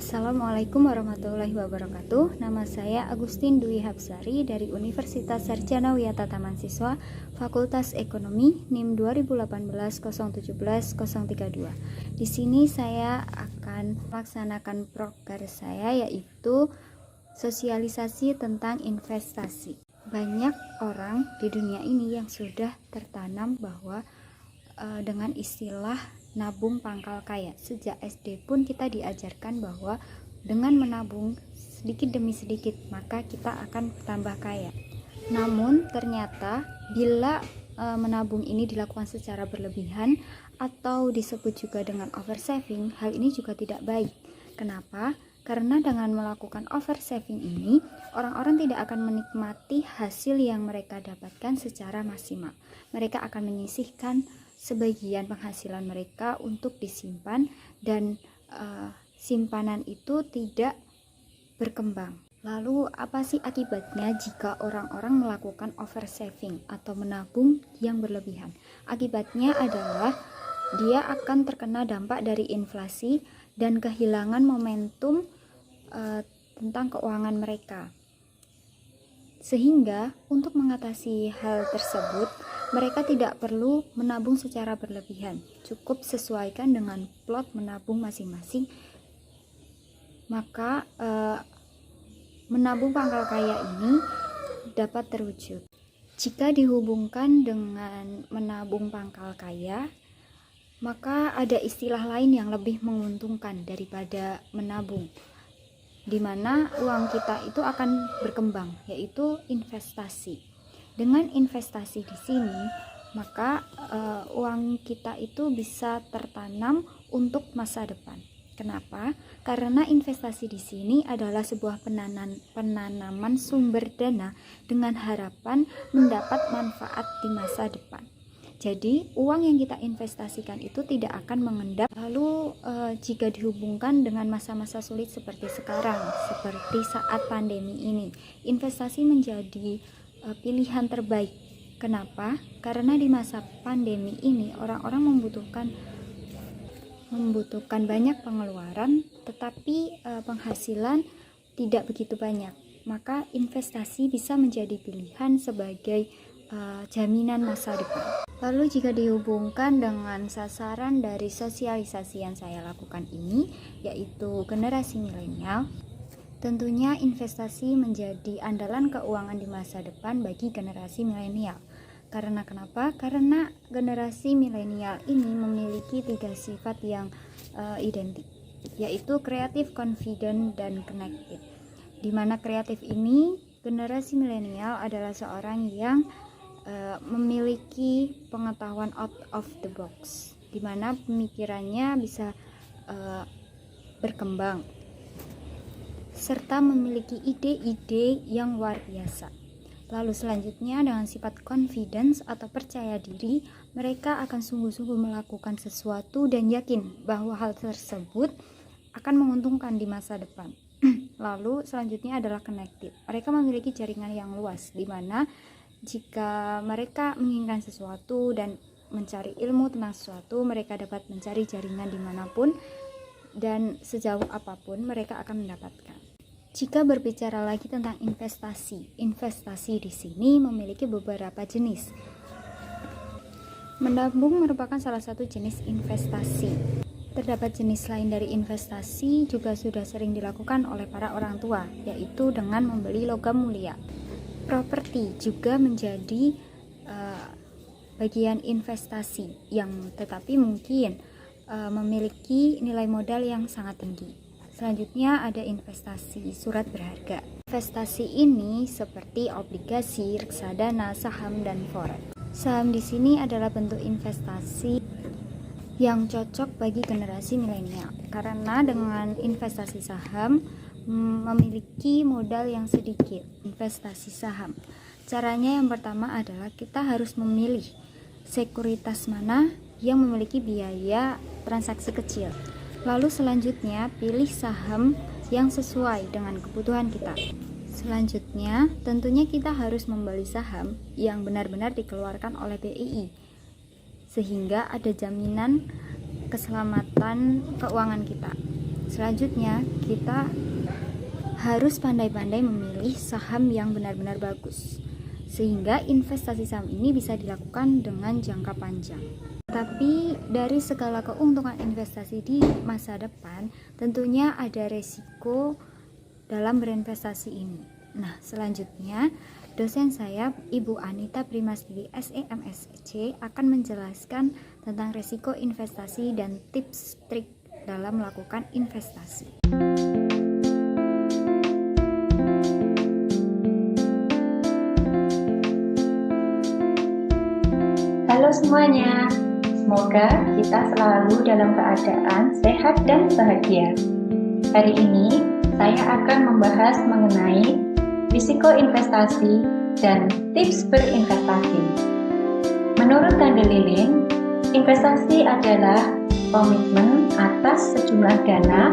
Assalamualaikum warahmatullahi wabarakatuh. Nama saya Agustin Dwi Hapsari dari Universitas Sarjana Wiyata Taman Siswa, Fakultas Ekonomi, NIM 2018-017-032. Di sini saya akan melaksanakan proker saya, yaitu sosialisasi tentang investasi. Banyak orang di dunia ini yang sudah tertanam bahwa dengan istilah nabung pangkal kaya. Sejak SD pun kita diajarkan bahwa dengan menabung sedikit demi sedikit maka kita akan tambah kaya. Namun ternyata bila menabung ini dilakukan secara berlebihan atau disebut juga dengan oversaving, hal ini juga tidak baik. Kenapa? Karena dengan melakukan oversaving ini, orang-orang tidak akan menikmati hasil yang mereka dapatkan secara maksimal. Mereka akan menyisihkan sebagian penghasilan mereka untuk disimpan dan simpanan itu tidak berkembang. Lalu apa sih akibatnya jika orang-orang melakukan oversaving atau menabung yang berlebihan? Akibatnya adalah dia akan terkena dampak dari inflasi dan kehilangan momentum tentang keuangan mereka. Sehingga untuk mengatasi hal tersebut, mereka tidak perlu menabung secara berlebihan. Cukup sesuaikan dengan plot menabung masing-masing. Maka menabung pangkal kaya ini dapat terwujud. Jika dihubungkan dengan menabung pangkal kaya, maka ada istilah lain yang lebih menguntungkan daripada menabung, di mana uang kita itu akan berkembang, yaitu investasi. Dengan investasi di sini, maka uang kita itu bisa tertanam untuk masa depan. Kenapa? Karena investasi di sini adalah sebuah penanaman sumber dana dengan harapan mendapat manfaat di masa depan. Jadi, uang yang kita investasikan itu tidak akan mengendap. Lalu, jika dihubungkan dengan masa-masa sulit seperti sekarang, seperti saat pandemi ini, investasi menjadi pilihan terbaik. Kenapa? Karena di masa pandemi ini, orang-orang membutuhkan banyak pengeluaran, tetapi penghasilan tidak begitu banyak. Maka, investasi bisa menjadi pilihan sebagai jaminan masa depan. Lalu jika dihubungkan dengan sasaran dari sosialisasi yang saya lakukan ini, yaitu generasi milenial, tentunya investasi menjadi andalan keuangan di masa depan bagi generasi milenial. Karena kenapa? Karena generasi milenial ini memiliki 3 sifat yang identik, yaitu kreatif, confident, dan connected. Di mana kreatif ini, generasi milenial adalah seorang yang memiliki pengetahuan out of the box, di mana pemikirannya bisa berkembang serta memiliki ide-ide yang luar biasa. Lalu selanjutnya dengan sifat confidence atau percaya diri, mereka akan sungguh-sungguh melakukan sesuatu dan yakin bahwa hal tersebut akan menguntungkan di masa depan. Lalu selanjutnya adalah connected. Mereka memiliki jaringan yang luas, di mana jika mereka menginginkan sesuatu dan mencari ilmu tentang sesuatu, mereka dapat mencari jaringan dimanapun dan sejauh apapun mereka akan mendapatkan. Jika berbicara lagi tentang investasi di sini memiliki beberapa jenis. Menabung merupakan salah satu jenis investasi. Terdapat jenis lain dari investasi juga sudah sering dilakukan oleh para orang tua, yaitu dengan membeli logam mulia. Properti juga menjadi bagian investasi yang tetapi mungkin memiliki nilai modal yang sangat tinggi. Selanjutnya ada investasi surat berharga. Investasi ini seperti obligasi, reksadana, saham, dan forex. Saham di sini adalah bentuk investasi yang cocok bagi generasi milenial karena dengan investasi saham memiliki modal yang sedikit. Investasi saham, caranya yang pertama adalah kita harus memilih sekuritas mana yang memiliki biaya transaksi kecil. Lalu selanjutnya pilih saham yang sesuai dengan kebutuhan kita. Selanjutnya tentunya kita harus membeli saham yang benar-benar dikeluarkan oleh BI, sehingga ada jaminan keselamatan keuangan kita. Selanjutnya, kita harus pandai-pandai memilih saham yang benar-benar bagus, sehingga investasi saham ini bisa dilakukan dengan jangka panjang. Tapi dari segala keuntungan investasi di masa depan, tentunya ada resiko dalam berinvestasi ini. Nah, selanjutnya dosen saya, Ibu Anita Primastiwi SEMSC, akan menjelaskan tentang resiko investasi dan tips trik dalam melakukan investasi. Halo semuanya, semoga kita selalu dalam keadaan sehat dan bahagia. Hari ini saya akan membahas mengenai risiko investasi dan tips berinvestasi. Menurut Tanda Lilin, investasi adalah komitmen atas sejumlah dana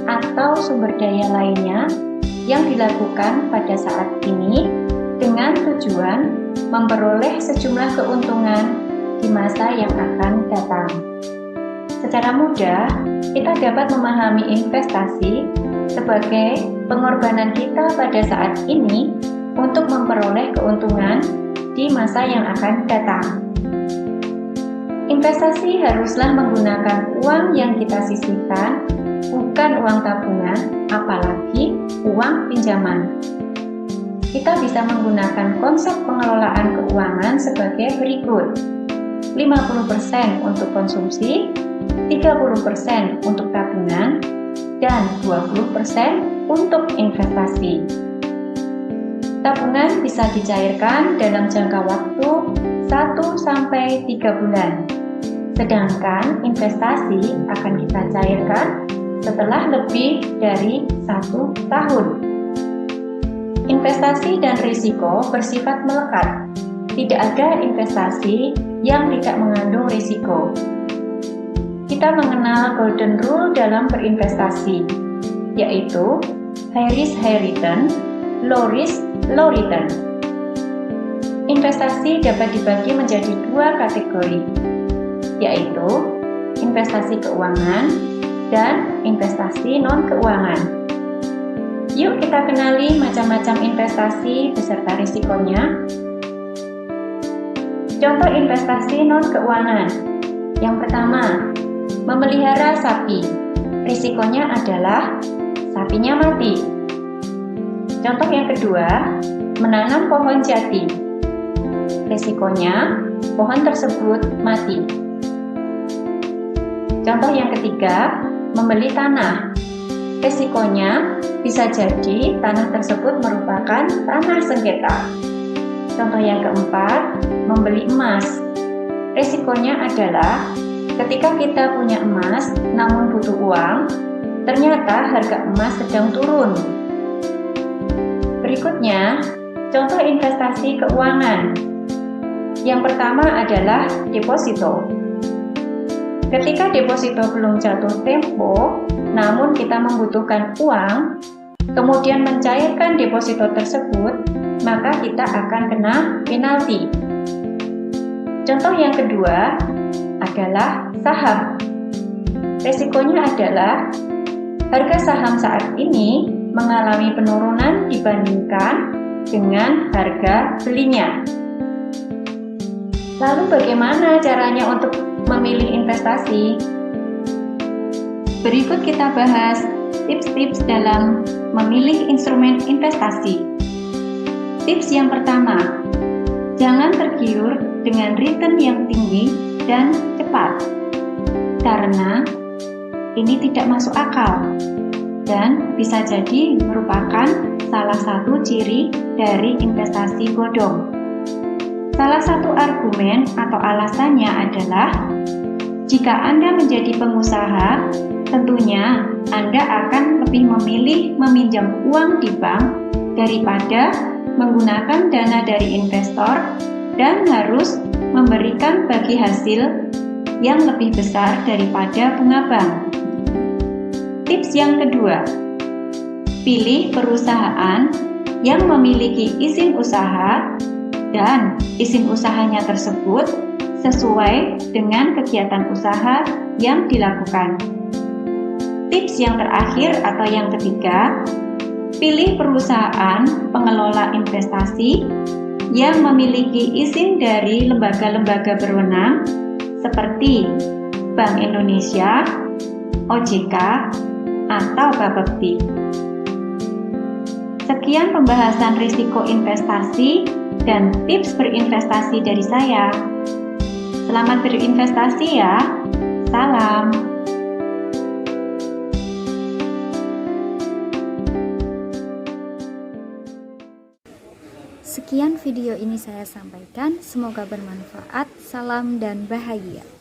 atau sumber daya lainnya yang dilakukan pada saat ini dengan tujuan memperoleh sejumlah keuntungan di masa yang akan datang. Secara mudah, kita dapat memahami investasi sebagai pengorbanan kita pada saat ini untuk memperoleh keuntungan di masa yang akan datang. Investasi haruslah menggunakan uang yang kita sisihkan, bukan uang tabungan, apalagi uang pinjaman. Kita bisa menggunakan konsep pengelolaan keuangan sebagai berikut: 50% untuk konsumsi, 30% untuk tabungan, dan 20% untuk investasi. Tabungan bisa dicairkan dalam jangka waktu 1-3 bulan. Sedangkan investasi akan kita cairkan setelah lebih dari 1 tahun. Investasi dan risiko bersifat melekat. Tidak ada investasi yang tidak mengandung risiko. Kita mengenal golden rule dalam berinvestasi, yaitu high risk high return, low risk low return. Investasi dapat dibagi menjadi 2 kategori, yaitu investasi keuangan dan investasi non-keuangan. Yuk kita kenali macam-macam investasi beserta risikonya. Contoh investasi non-keuangan. Yang pertama, memelihara sapi. Risikonya adalah sapinya mati. Contoh yang kedua, menanam pohon jati. Risikonya, pohon tersebut mati. Contoh yang ketiga, membeli tanah. Risikonya bisa jadi tanah tersebut merupakan tanah sengketa. Contoh yang keempat, membeli emas. Risikonya adalah ketika kita punya emas namun butuh uang, ternyata harga emas sedang turun. Berikutnya, contoh investasi keuangan. Yang pertama adalah deposito. Ketika deposito belum jatuh tempo, namun kita membutuhkan uang, kemudian mencairkan deposito tersebut, maka kita akan kena penalti. Contoh yang kedua adalah saham. Resikonya adalah harga saham saat ini mengalami penurunan dibandingkan dengan harga belinya. Lalu bagaimana caranya untuk memilih investasi? Berikut kita bahas tips-tips dalam memilih instrumen investasi. Tips yang pertama, jangan tergiur dengan return yang tinggi dan cepat, karena ini tidak masuk akal dan bisa jadi merupakan salah satu ciri dari investasi bodong. Salah satu argumen atau alasannya adalah jika Anda menjadi pengusaha, tentunya Anda akan lebih memilih meminjam uang di bank daripada menggunakan dana dari investor dan harus memberikan bagi hasil yang lebih besar daripada bunga bank. Tips yang kedua, pilih perusahaan yang memiliki izin usaha dan izin usahanya tersebut sesuai dengan kegiatan usaha yang dilakukan. Tips yang terakhir atau yang ketiga, pilih perusahaan pengelola investasi yang memiliki izin dari lembaga-lembaga berwenang seperti Bank Indonesia, OJK, atau Bapepti. Sekian pembahasan risiko investasi dan tips berinvestasi dari saya. Selamat berinvestasi ya. Salam. Sekian video ini saya sampaikan, semoga bermanfaat. Salam dan bahagia.